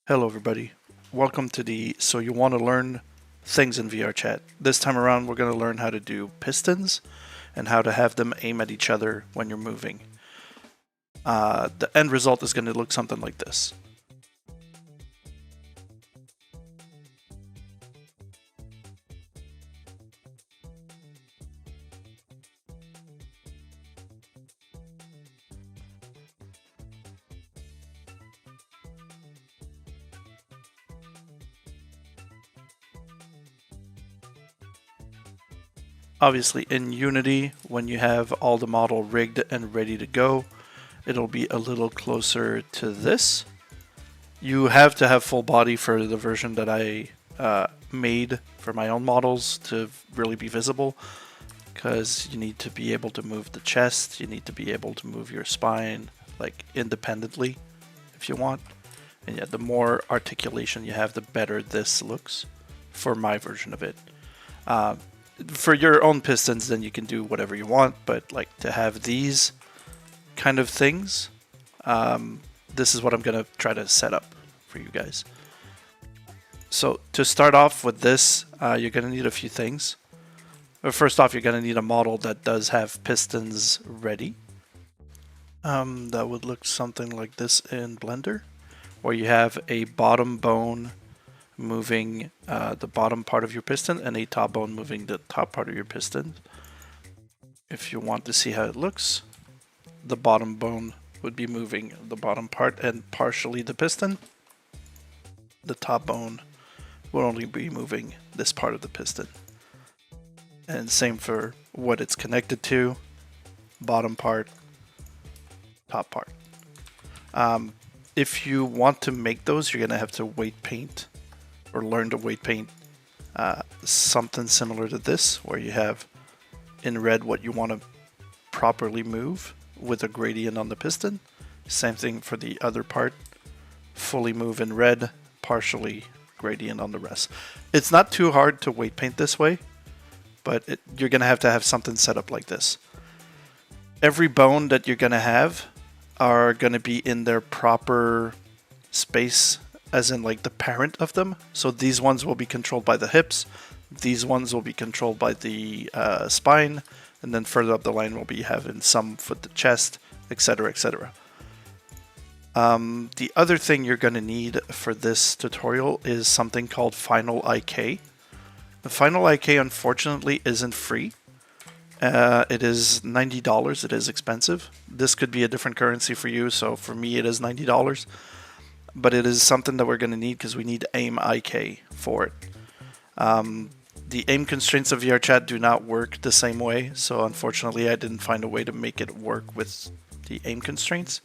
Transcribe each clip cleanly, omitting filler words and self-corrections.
Hello everybody, welcome to the So You Want to Learn Things in VRChat. This time around we're going to learn how to do pistons and how to have them aim at each other when you're moving. The end result is going to look something like this. Obviously in Unity, when you have all the model rigged and ready to go, it'll be a little closer to this. You have to have full body for the version that I made for my own models to really be visible, because you need to be able to move the chest, you need to be able to move your spine like independently if you want. And yeah, the more articulation you have, the better this looks for my version of it. For your own pistons, then you can do whatever you want, but like to have these kind of things, this is what I'm going to try to set up for you guys. So to start off with this, you're going to need a few things. First off, you're going to need a model that does have pistons ready. That would look something like this in Blender, where you have a bottom bone moving the bottom part of your piston and a top bone moving the top part of your piston. If you want to see how it looks, the bottom bone would be moving the bottom part and partially the piston. The top bone will only be moving this part of the piston. And same for what it's connected to, bottom part, top part. If you want to make those, you're going to have to weight paint or learn to weight paint something similar to this, where you have in red what you want to properly move with a gradient on the piston. Same thing for the other part, fully move in red, partially gradient on the rest. It's not too hard to weight paint this way, but you're going to have something set up like this. Every bone that you're going to have are going to be in their proper space, as in like the parent of them. So these ones will be controlled by the hips, these ones will be controlled by the spine, and then further up the line we'll be having some for the chest, etc, etc. The other thing you're going to need for this tutorial is something called Final IK. The Final IK unfortunately isn't free. It is $90, it is expensive. This could be a different currency for you, so for me it is $90. But it is something that we're going to need because we need aim IK for it. The aim constraints of VRChat do not work the same way, so unfortunately I didn't find a way to make it work with the aim constraints,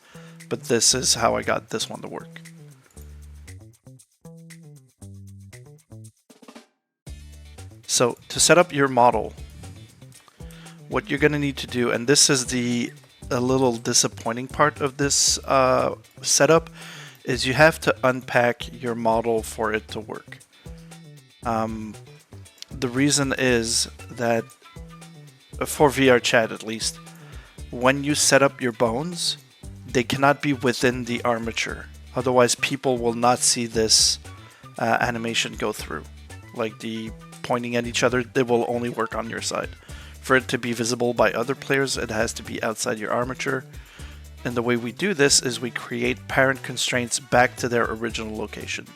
but this is how I got this one to work. So to set up your model, what you're going to need to do, and this is a little disappointing part of this setup, is you have to unpack your model for it to work. The reason is that, for VRChat at least, when you set up your bones, they cannot be within the armature. Otherwise people will not see this animation go through. Like the pointing at each other, it will only work on your side. For it to be visible by other players, it has to be outside your armature. And the way we do this is we create parent constraints back to their original location.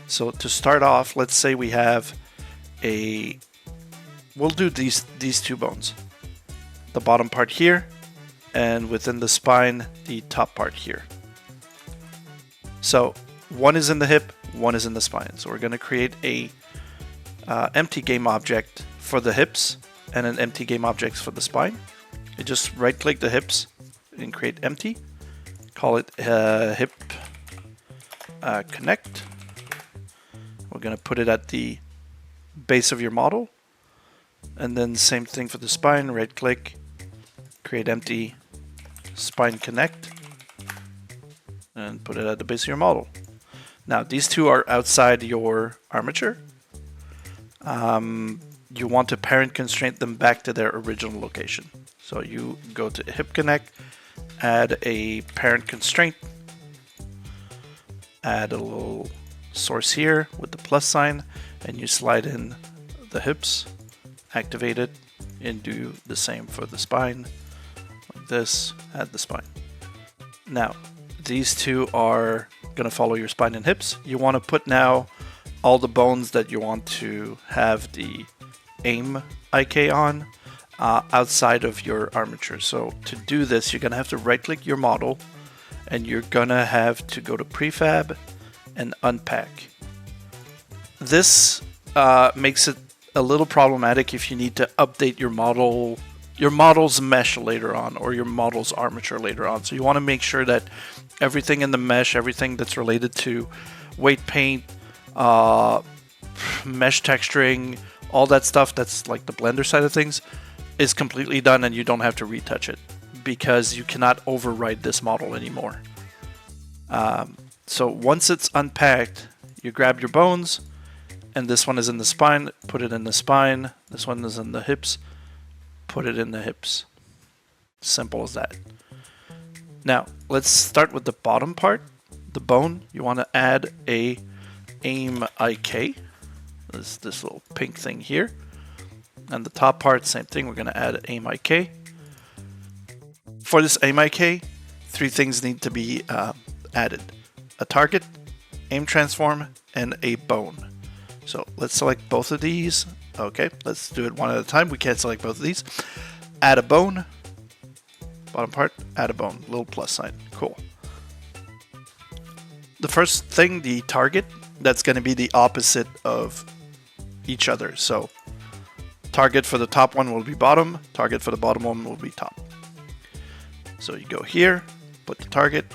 So to start off, let's say we have we'll do these two bones. The bottom part here, and within the spine, the top part here. So one is in the hip, one is in the spine. So we're going to create a empty game object for the hips and an empty game object for the spine. You just right click the hips and create empty, call it hip connect. We're going to put it at the base of your model, and then same thing for the spine, right click, create empty, spine connect, and put it at the base of your model. Now these two are outside your armature. You want to parent constraint them back to their original location. So you go to hip connect, add a parent constraint, add a little source here with the plus sign, and you slide in the hips, activate it, and do the same for the spine. Like this, add the spine. Now, these two are going to follow your spine and hips. You want to put now all the bones that you want to have the aim IK on outside of your armature. So to do this, you're going to have to right click your model, and you're going to have to go to prefab and unpack. This makes it a little problematic if you need to update your model's mesh later on, or your model's armature later on. So you want to make sure that everything in the mesh, everything that's related to weight paint, mesh texturing, all that stuff that's like the Blender side of things, is completely done, and you don't have to retouch it, because you cannot override this model anymore. So once it's unpacked, you grab your bones, and this one is in the spine, put it in the spine. This one is in the hips, put it in the hips. Simple as that. Now, let's start with the bottom part, the bone. You want to add a aim IK. This little pink thing here. And the top part, same thing. We're going to add aim IK. For this aim IK, 3 things need to be added: a target, aim transform, and a bone. So let's select both of these. Okay, let's do it one at a time. We can't select both of these. Add a bone. Bottom part, add a bone. Little plus sign. Cool. The first thing, the target, that's going to be the opposite of each other. So target for the top one will be bottom. Target for the bottom one will be top. So you go here, put the target.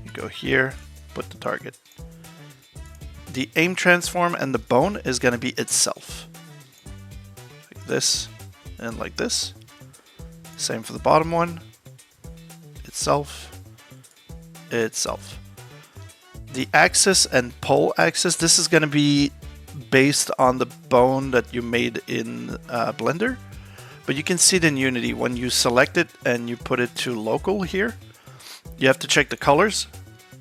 You go here, put the target. The aim transform and the bone is going to be itself. Like this and like this. Same for the bottom one. Itself. Itself. The axis and pole axis, this is going to be based on the bone that you made in Blender. But you can see it in Unity. When you select it and you put it to local here, you have to check the colors.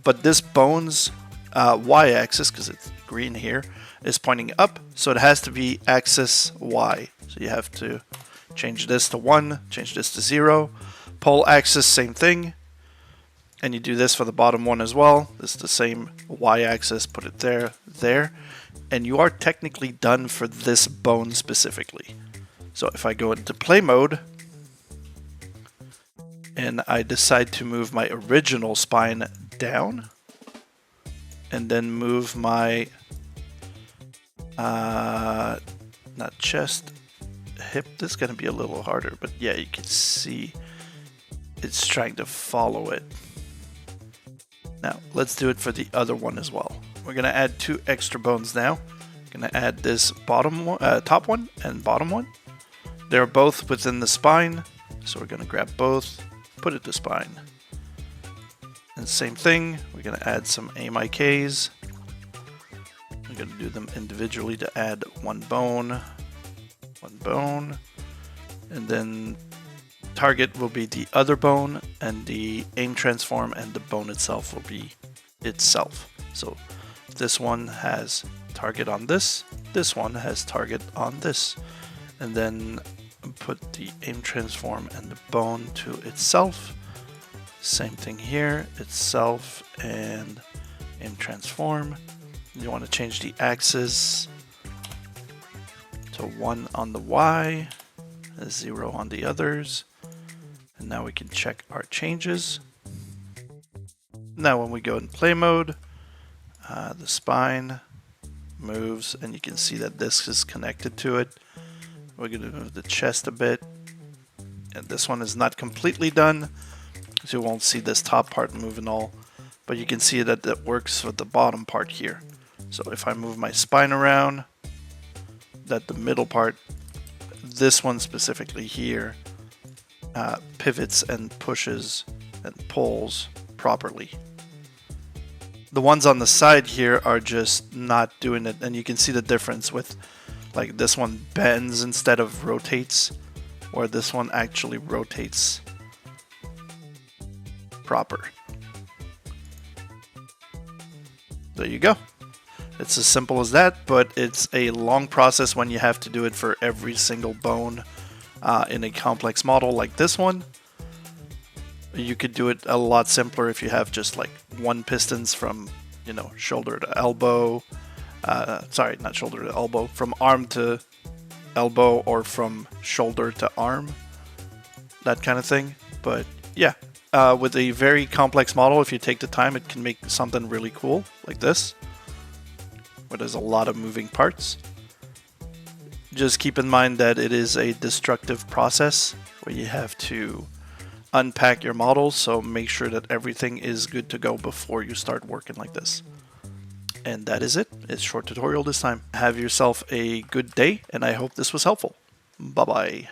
But this bone's y-axis, because it's green here, is pointing up, so it has to be axis y. So you have to change this to 1, change this to 0. Pole axis, same thing. And you do this for the bottom one as well. This is the same y-axis, put it there, there. And you are technically done for this bone specifically. So if I go into play mode, and I decide to move my original spine down, and then move my, not chest, hip. This is going to be a little harder, but yeah, you can see it's trying to follow it. Now, let's do it for the other one as well. We're going to add 2 extra bones now. I'm going to add this bottom one, top one and bottom one. They're both within the spine, so we're going to grab both, put it to spine. And same thing, we're going to add some aim IKs. We're going to do them individually to add 1 bone, and then target will be the other bone, and the aim transform and the bone itself will be itself. So this one has target on this one has target on this, and then put the aim transform and the bone to itself. Same thing here, itself and aim transform. You want to change the axis to 1 on the Y, 0 on the others. And now we can check our changes. Now when we go in play mode, the spine moves, and you can see that this is connected to it. We're going to move the chest a bit. And this one is not completely done, so you won't see this top part move and all. But you can see that that works with the bottom part here. So if I move my spine around, that the middle part, this one specifically here, pivots and pushes and pulls properly. The ones on the side here are just not doing it, and you can see the difference with, like, this one bends instead of rotates, where this one actually rotates proper. there you go. It's as simple as that, but it's a long process when you have to do it for every single bone in a complex model like this one. You could do it a lot simpler if you have just like one pistons from, you know, shoulder to elbow. Sorry, not shoulder to elbow, from arm to elbow or from shoulder to arm, that kind of thing. But yeah, with a very complex model, if you take the time, it can make something really cool like this, where there's a lot of moving parts. Just keep in mind that it is a destructive process where you have to unpack your models, so make sure that everything is good to go before you start working like this. And that is it. It's short tutorial this time. Have yourself a good day, and I hope this was helpful. Bye bye.